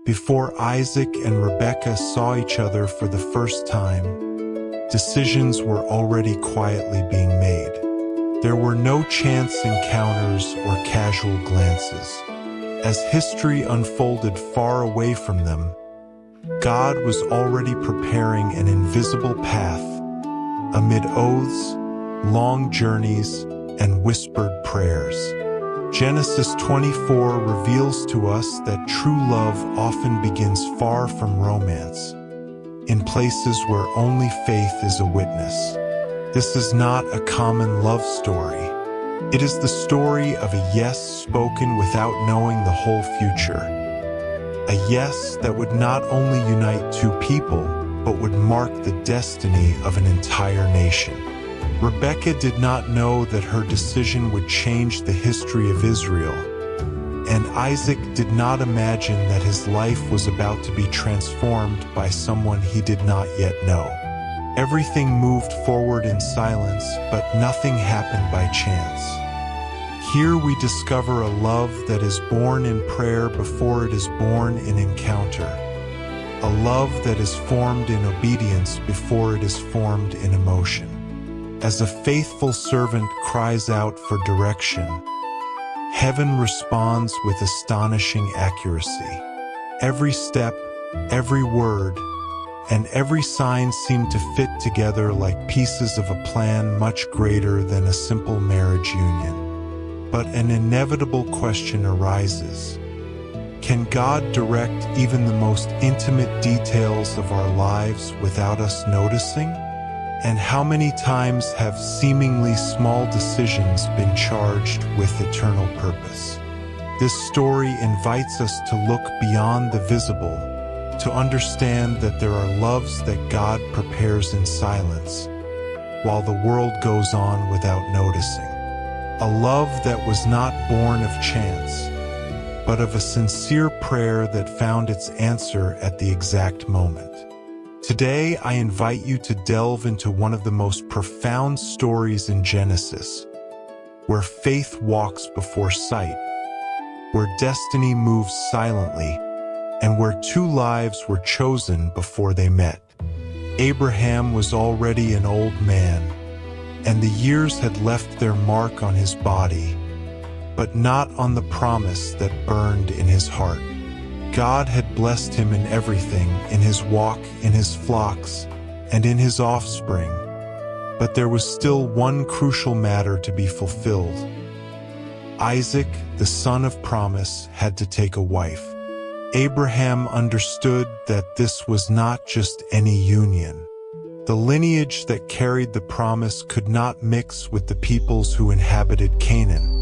Before Isaac and Rebekah saw each other for the first time, decisions were already quietly being made. There were no chance encounters or casual glances. As history unfolded far away from them, God was already preparing an invisible path amid oaths, long journeys, and whispered prayers. Genesis 24 reveals to us that true love often begins far from romance, in places where only faith is a witness. This is not a common love story. It is the story of a yes spoken without knowing the whole future. A yes that would not only unite two people, but would mark the destiny of an entire nation. Rebekah did not know that her decision would change the history of Israel, and Isaac did not imagine that his life was about to be transformed by someone he did not yet know. Everything moved forward in silence, but nothing happened by chance. Here we discover a love that is born in prayer before it is born in encounter. A love that is formed in obedience before it is formed in emotion. As a faithful servant cries out for direction, heaven responds with astonishing accuracy. Every step, every word, and every sign seemed to fit together like pieces of a plan much greater than a simple marriage union. But an inevitable question arises. Can God direct even the most intimate details of our lives without us noticing? And how many times have seemingly small decisions been charged with eternal purpose? This story invites us to look beyond the visible, to understand that there are loves that God prepares in silence, while the world goes on without noticing. A love that was not born of chance, but of a sincere prayer that found its answer at the exact moment. Today, I invite you to delve into one of the most profound stories in Genesis, where faith walks before sight, where destiny moves silently, and where two lives were chosen before they met. Abraham was already an old man, and the years had left their mark on his body, but not on the promise that burned in his heart. God had blessed him in everything, in his walk, in his flocks, and in his offspring. But there was still one crucial matter to be fulfilled. Isaac, the son of promise, had to take a wife. Abraham understood that this was not just any union. The lineage that carried the promise could not mix with the peoples who inhabited Canaan,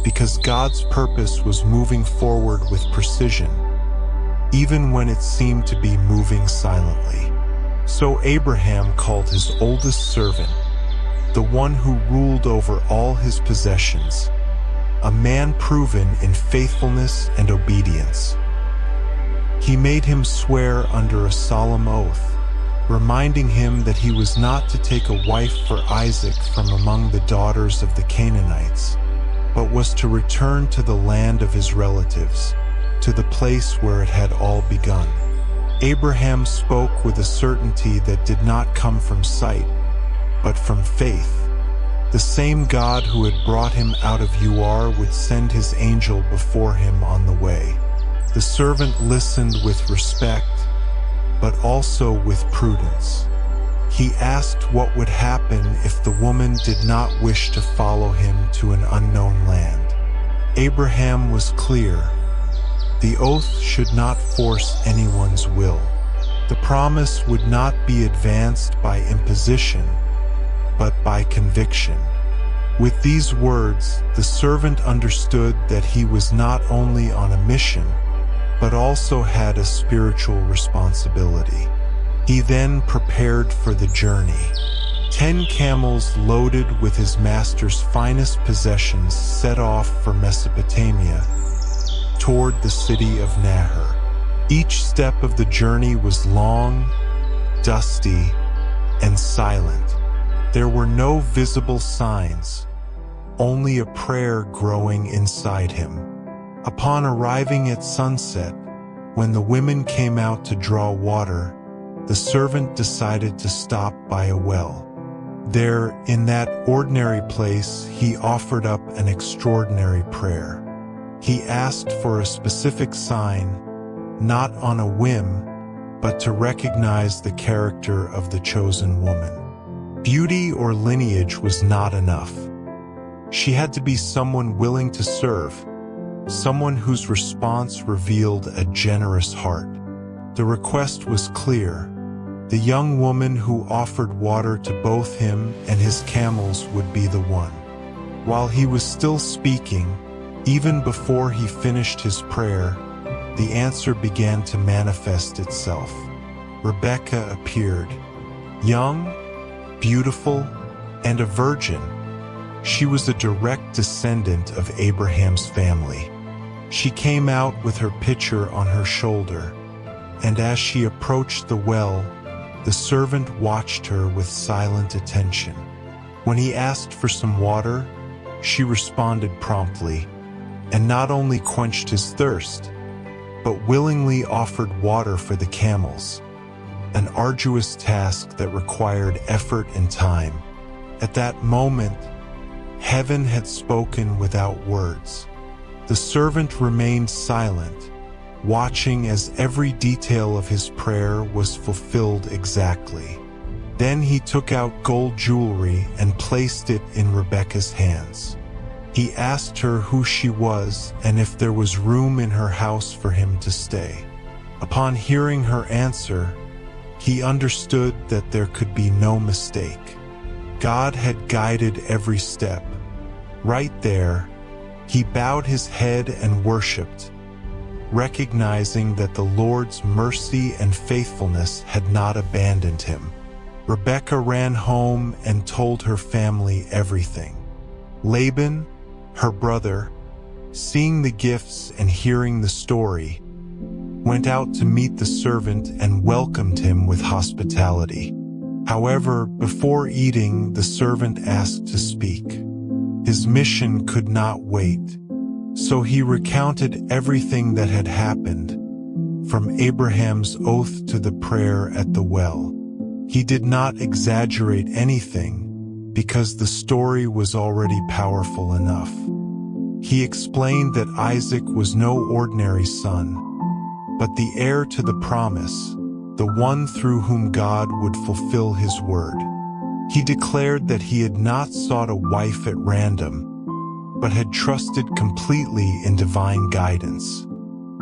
because God's purpose was moving forward with precision, even when it seemed to be moving silently. So Abraham called his oldest servant, the one who ruled over all his possessions, a man proven in faithfulness and obedience. He made him swear under a solemn oath, reminding him that he was not to take a wife for Isaac from among the daughters of the Canaanites, but was to return to the land of his relatives, to the place where it had all begun. Abraham spoke with a certainty that did not come from sight, but from faith. The same God who had brought him out of Ur would send his angel before him on the way. The servant listened with respect, but also with prudence. He asked what would happen if the woman did not wish to follow him to an unknown land. Abraham was clear. The oath should not force anyone's will. The promise would not be advanced by imposition, but by conviction. With these words, the servant understood that he was not only on a mission, but also had a spiritual responsibility. He then prepared for the journey. 10 camels loaded with his master's finest possessions set off for Mesopotamia, toward the city of Nahor. Each step of the journey was long, dusty, and silent. There were no visible signs, only a prayer growing inside him. Upon arriving at sunset, When the women came out to draw water, the servant decided to stop by a well. There, in that ordinary place, he offered up an extraordinary prayer. He asked for a specific sign, not on a whim, but to recognize the character of the chosen woman. Beauty or lineage was not enough. She had to be someone willing to serve, someone whose response revealed a generous heart. The request was clear. The young woman who offered water to both him and his camels would be the one. While he was still speaking, even before he finished his prayer, the answer began to manifest itself. Rebekah appeared, young, beautiful, and a virgin. She was a direct descendant of Abraham's family. She came out with her pitcher on her shoulder, and as she approached the well, the servant watched her with silent attention. When he asked for some water, she responded promptly, and not only quenched his thirst, but willingly offered water for the camels, an arduous task that required effort and time. At that moment, heaven had spoken without words. The servant remained silent, watching as every detail of his prayer was fulfilled exactly. Then he took out gold jewelry and placed it in Rebekah's hands. He asked her who she was and if there was room in her house for him to stay. Upon hearing her answer, he understood that there could be no mistake. God had guided every step. Right there, he bowed his head and worshipped, recognizing that the Lord's mercy and faithfulness had not abandoned him. Rebekah ran home and told her family everything. Laban, her brother, seeing the gifts and hearing the story, went out to meet the servant and welcomed him with hospitality. However, before eating, the servant asked to speak. His mission could not wait. So he recounted everything that had happened, from Abraham's oath to the prayer at the well. He did not exaggerate anything, because the story was already powerful enough. He explained that Isaac was no ordinary son, but the heir to the promise, the one through whom God would fulfill his word. He declared that he had not sought a wife at random, but had trusted completely in divine guidance.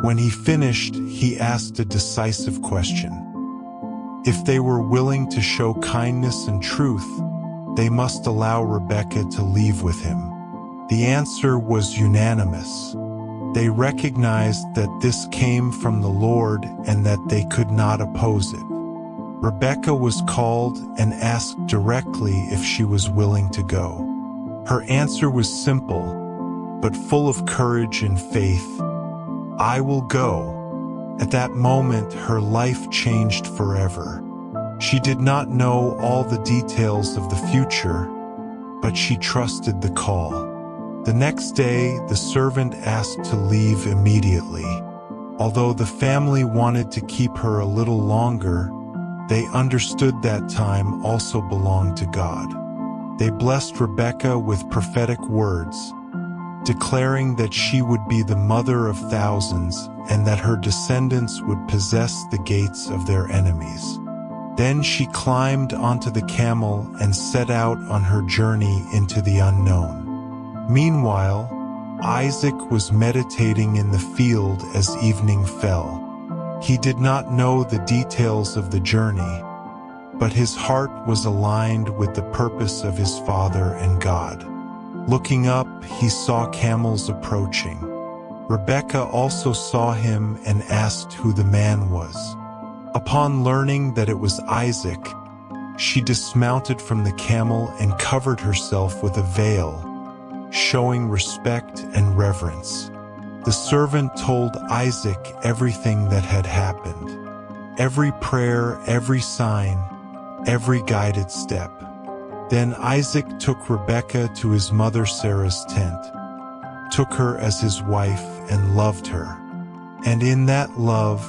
When he finished, he asked a decisive question. If they were willing to show kindness and truth, they must allow Rebekah to leave with him. The answer was unanimous. They recognized that this came from the Lord and that they could not oppose it. Rebekah was called and asked directly if she was willing to go. Her answer was simple, but full of courage and faith. I will go. At that moment, her life changed forever. She did not know all the details of the future, but she trusted the call. The next day, the servant asked to leave immediately. Although the family wanted to keep her a little longer, they understood that time also belonged to God. They blessed Rebekah with prophetic words, declaring that she would be the mother of thousands and that her descendants would possess the gates of their enemies. Then she climbed onto the camel and set out on her journey into the unknown. Meanwhile, Isaac was meditating in the field as evening fell. He did not know the details of the journey, but his heart was aligned with the purpose of his father and God. Looking up, he saw camels approaching. Rebekah also saw him and asked who the man was. Upon learning that it was Isaac, she dismounted from the camel and covered herself with a veil, showing respect and reverence. The servant told Isaac everything that had happened. Every prayer, every sign, every guided step. Then Isaac took Rebekah to his mother Sarah's tent, took her as his wife and loved her. And in that love,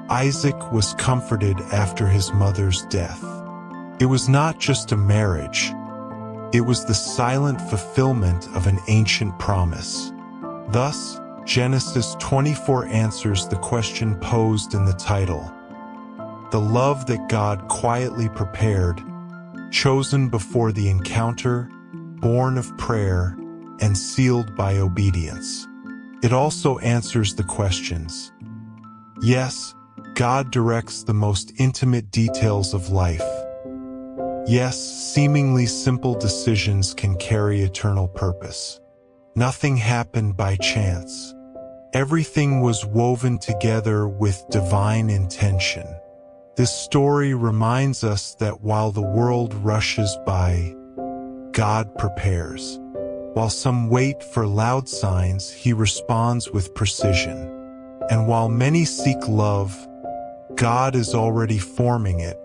Isaac was comforted after his mother's death. It was not just a marriage. It was the silent fulfillment of an ancient promise. Thus, Genesis 24 answers the question posed in the title. The love that God quietly prepared, chosen before the encounter, born of prayer, and sealed by obedience. It also answers the questions. Yes, God directs the most intimate details of life. Yes, seemingly simple decisions can carry eternal purpose. Nothing happened by chance. Everything was woven together with divine intention. This story reminds us that while the world rushes by, God prepares. While some wait for loud signs, He responds with precision. And while many seek love, God is already forming it,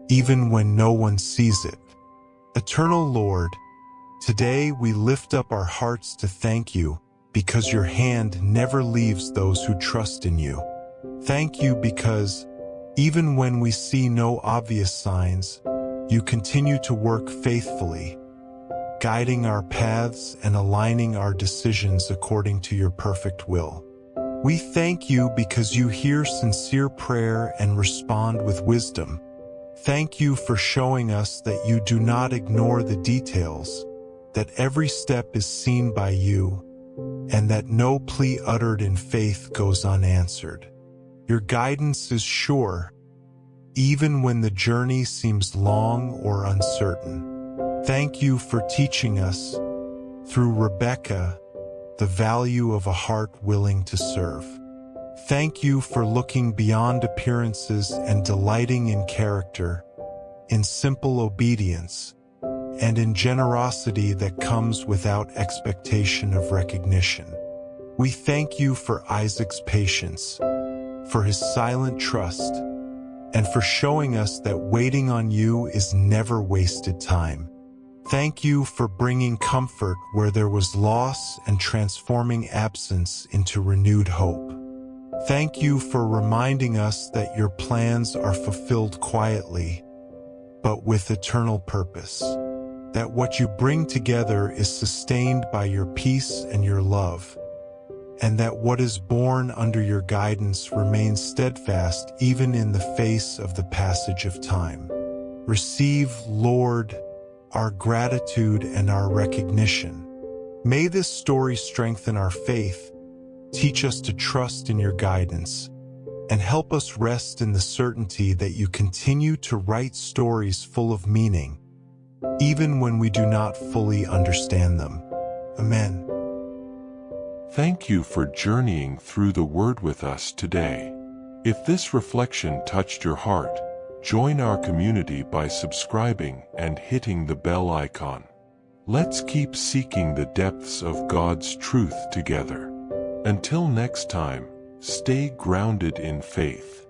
even when no one sees it. Eternal Lord, today we lift up our hearts to thank You because Your hand never leaves those who trust in You. Thank You because, even when we see no obvious signs, You continue to work faithfully, guiding our paths and aligning our decisions according to Your perfect will. We thank You because You hear sincere prayer and respond with wisdom. Thank You for showing us that You do not ignore the details, that every step is seen by You, and that no plea uttered in faith goes unanswered. Your guidance is sure, even when the journey seems long or uncertain. Thank You for teaching us, through Rebekah, the value of a heart willing to serve. Thank You for looking beyond appearances and delighting in character, in simple obedience, and in generosity that comes without expectation of recognition. We thank You for Isaac's patience, for his silent trust, and for showing us that waiting on You is never wasted time. Thank You for bringing comfort where there was loss and transforming absence into renewed hope. Thank You for reminding us that Your plans are fulfilled quietly, but with eternal purpose. That what You bring together is sustained by Your peace and Your love, and that what is born under Your guidance remains steadfast even in the face of the passage of time. Receive, Lord, our gratitude and our recognition. May this story strengthen our faith, teach us to trust in Your guidance, and help us rest in the certainty that You continue to write stories full of meaning, even when we do not fully understand them. Amen. Thank you for journeying through the Word with us today. If this reflection touched your heart, join our community by subscribing and hitting the bell icon. Let's keep seeking the depths of God's truth together. Until next time, stay grounded in faith.